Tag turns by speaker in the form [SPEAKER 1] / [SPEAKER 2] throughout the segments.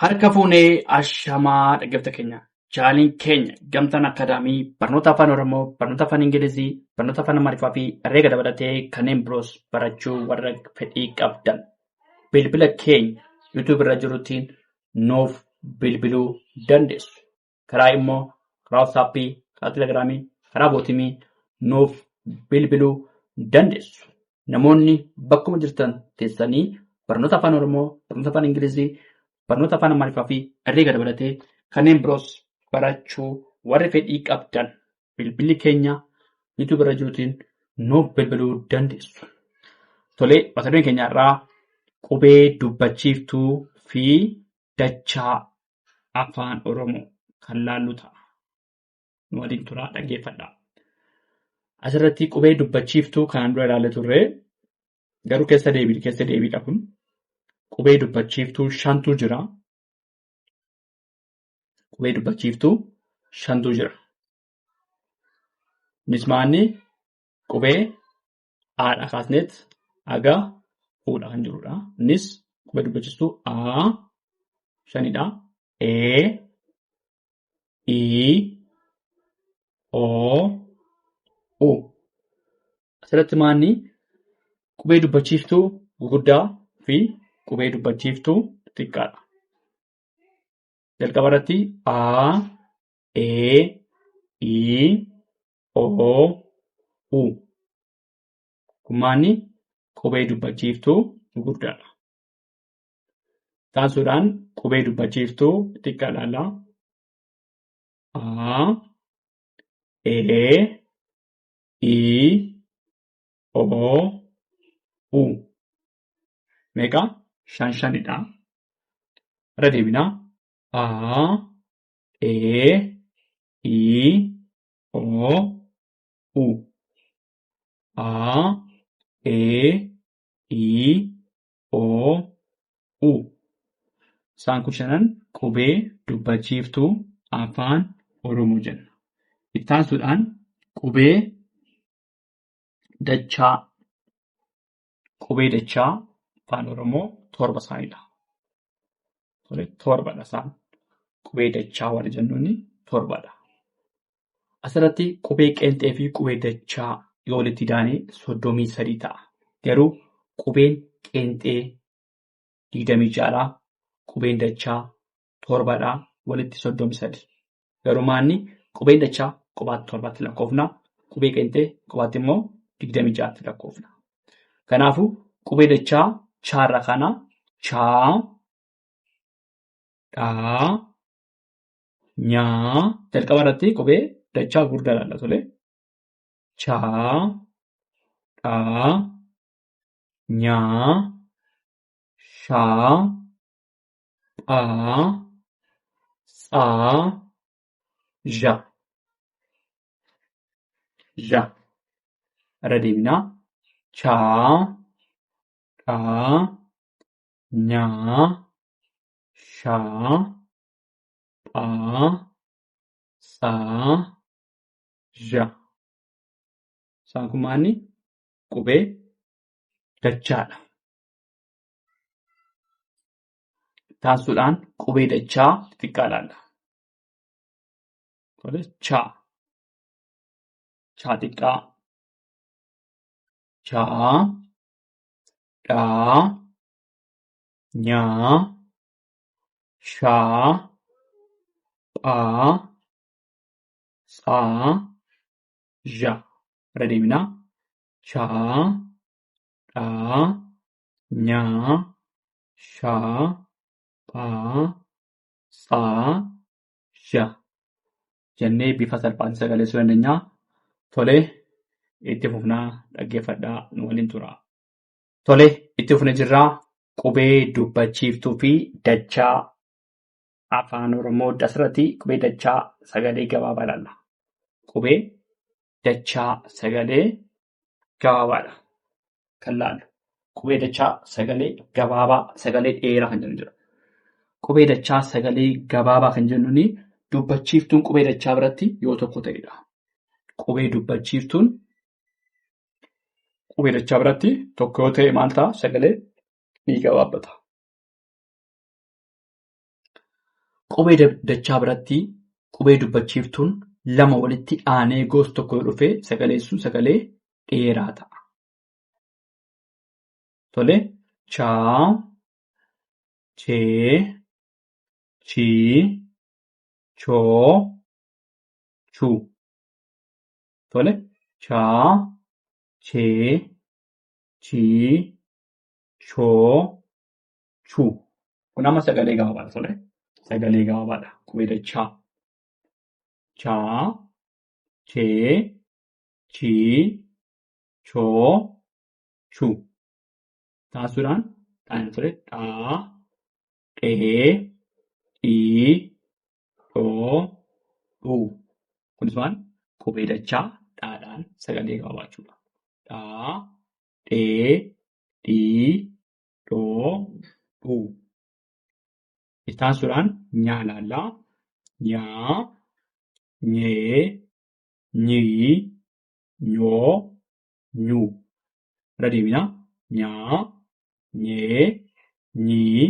[SPEAKER 1] Harka fuunee ashamaa dhaggeeffattoota keenya. Chaanaaliin keenya Gamtaan Akaadaamii barnoota afaan Oromoo, barnoota afaan Ingilizii, barnoota afaan Amaariffaa fi herreega dabalatee kanneen biroos barachuu warra fedhii qabdan bilbila keenya YouTube irra jirutiin nuuf bilbiluu dandeessu. Karaa immoo karaa WhatsAppii, karaa Telegiraamii, karaa Bootimii nuuf bilbiluu dandeessu. Namoonni bakkuma jirtan teessanii barnoota afaan Oromoo, barnoota afaan Ingilizii, barnoota afaan Amaariffaa fi herreega dabalatee kanneen biroos barachuu warri fedhii qabdan bilbilli keenya YouTube irra jirutiin nuuf bilbiluu dandeessu. Tolee, mata dureen keenya irraa qubee dubbachiiftuu fi dachaa afaan Oromoo kan laallu ta'a. Nu waliin turaa dhaggeeffadhaa. Asirratti qubee dubbachiiftuu kanaan dura ilaallee turre garuu keessa deebiidha kun. Qubee dubbachiiftuu shantu jira. Qubee dubbachiiftuu shantu jira. Innis maanni qubee Aadha kaasneet haga Uudha kan jirudha. Innis qubee dubbachiiftuu A shanidha. E, I, O, U. Asirratti maanni qubee dubbachiiftuu gurguddaa fi qubee dubbachiiftuu xiqqaadha. Jalqaba irratti A, E, I, O, U. Kun maanni qubee dubbachiiftuu gurguddaadha. Taasisuudhaan qubee dubbachiiftuu xiqqaa ilaallaa. A, E, I, O, U. Meeqa? Shanidha. Irra deebinaa. A, E, I, O, U. A, E, I, O, U. Isaan kun shanan qubee dubbachiiftuu afaan Oromoo jenna. Itti aansuudhaan qubee dachaa. Qubee dachaa afaan Oromoo torba isaaniidha. Torbadha isaan. Qubee dachaa warri jennuun torbadha. Asirratti qubee qeenxee fi qubee dachaa yoo walitti daanee 33 ta'a. Garuu qubeen qeenxee 26, qubeen dachaa torbadha walitti 33. Garuu maanni qubeen dachaa qubaatti torbaatti lakkoofna. Qubee qeenxee qubaatti immoo 26tti lakkoofna. Kanaafuu qubee dachaa chaarra kana chaa, dhaa, nyaa. Jalqaba irratti qubee dachaa guddaa ilaalla tole. Chaa, dhaa, nyaa, shaa, phaa, tsaa, zha. Irra deebinaa. Chaa, dhaa, nyaa, shaa, phaa, tsaa, zha. Isaan kun maanni qubee dachaadha. Taasisuudhaan qubee dachaa xiqqaa ilaalla. Chaa. Chaa xiqqaa. Chaa, dhaa, nyaa, shaa, phaa, tsaa, zha. Irra deebinaa. Chaa, dhaa, nyaa, shaa, phaa, tsaa, zha. Jennee bifa salphaan sagaleessuu dandeenya. Tolee, itti fufnaa dhaggeeffadhaa nu waliin turaa. Tolee, itti fufnee jirraa qubee dubbachiiftuu fi dachaa afaan Oromoo. Asirratti qubee dachaa sagalee gabaabaa ilaalla. Qubee dachaa sagalee gabaabaadha kan laallu. Qubee dachaa sagalee gabaabaa, sagalee dheeraa kan jennu jira. Qubee dachaa sagalee gabaabaa kan jennuun dubbachiiftuun qubee dachaa biratti yoo tokko ta'edha. Qubee dubbachiiftuun qubee dachaa biratti tokko yoo ta'e maal ta'a? Sagalee ni gabaabbata. qubee dachaa biratti qubee dubbachiiftuun lama walitti aanee gosa tokko yoo dhufe sagaleessuun sagalee dheeraa ta'a. Tole, chaa, chee, chii, choo, chuu. Tole, chaa, chee, chii, choo, chuu. Kun amma sagalee gabaabaadha. Tole, sagalee gabaabaadha. Qubee dachaa. Chaa, chee, chii, choo, chuu. Taasisuudhaan ture dhaa, dhee, dhii, dhoo, dhuu. Kunis maal? Qubee dachaa dhaadhaan sagalee gabaabaa jechuudha. Dhaa, dhee, dhii, dhoo, dhuu. Taasisuudhaan nyaa laallaa. Nyaa, nyee, nyii, nyoo, nyuu. Irra deebinaa. Nyaa, nyee, nyii,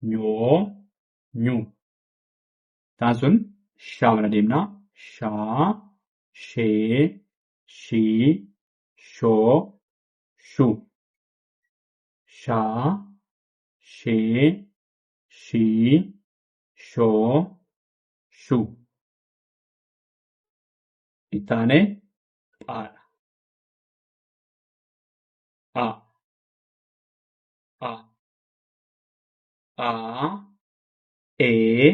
[SPEAKER 1] nyoo, nyuu. Taasisuun shaa mana deemnaa. Shaa, shee, shii, shoo, shuu. Shaa, shee, shii, shoo, shuu. Itti aanee phaadha. Phaa, phaa, phaa, ee,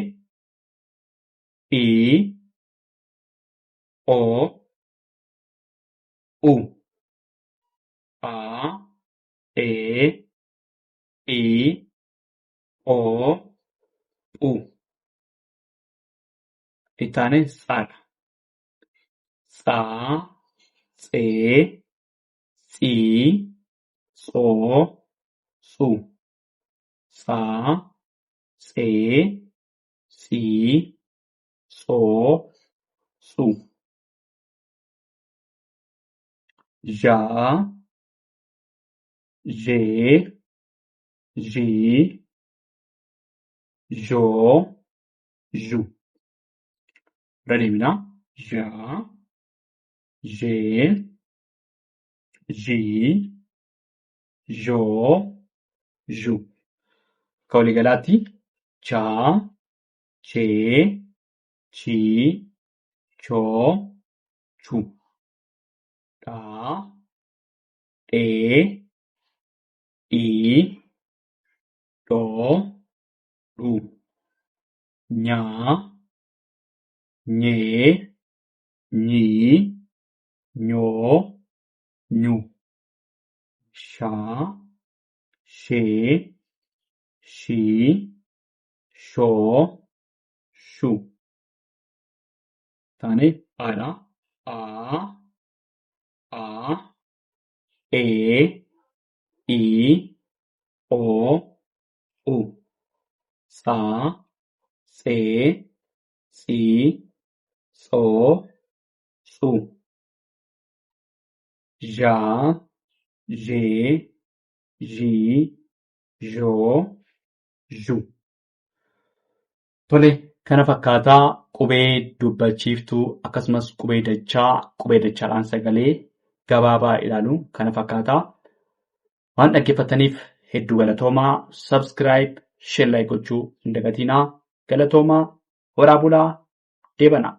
[SPEAKER 1] ii, oo, uu. Phaa, ee, ii, oo, uu. Itti aanee tsaadha. Tsaa, tsee, tsii, tsoo, tsuu. Tsaa, tsee, tsii, tsoo, tsuu. Zhaa, zhee, zhii, zhoo, zhuu. Irra deebinaa. Zhaa, zhee, zhii, zhoo, zhuu. Akka waliigalaatti chaa, chee, chii, choo, chuu. Dhaa, dhee, dhii, dhoo, dhuu. Nyaa, nyee, nyii, nyoo, nyuu. Shaa, shee, shii, shoo, shuu. Taanee phaadha. Phaa, phaa, ee, ii, oo, uu. Tsaa, tsee, tsii, tsoo, tsuu. Zhaa, zhee, zhii, zhoo, zhuu. Tole, kana fakkaataa qubee dubbachiiftuu akkasumas qubee dachaadhaan sagalee gabaabaa ilaaluun kana fakkaataa. Waan dhaggeeffataniif hedduu galatoomaa. Subscribe, share, like gochuu hin dagatinaa. Galatoomaa, horaa bulaa, deebanaa.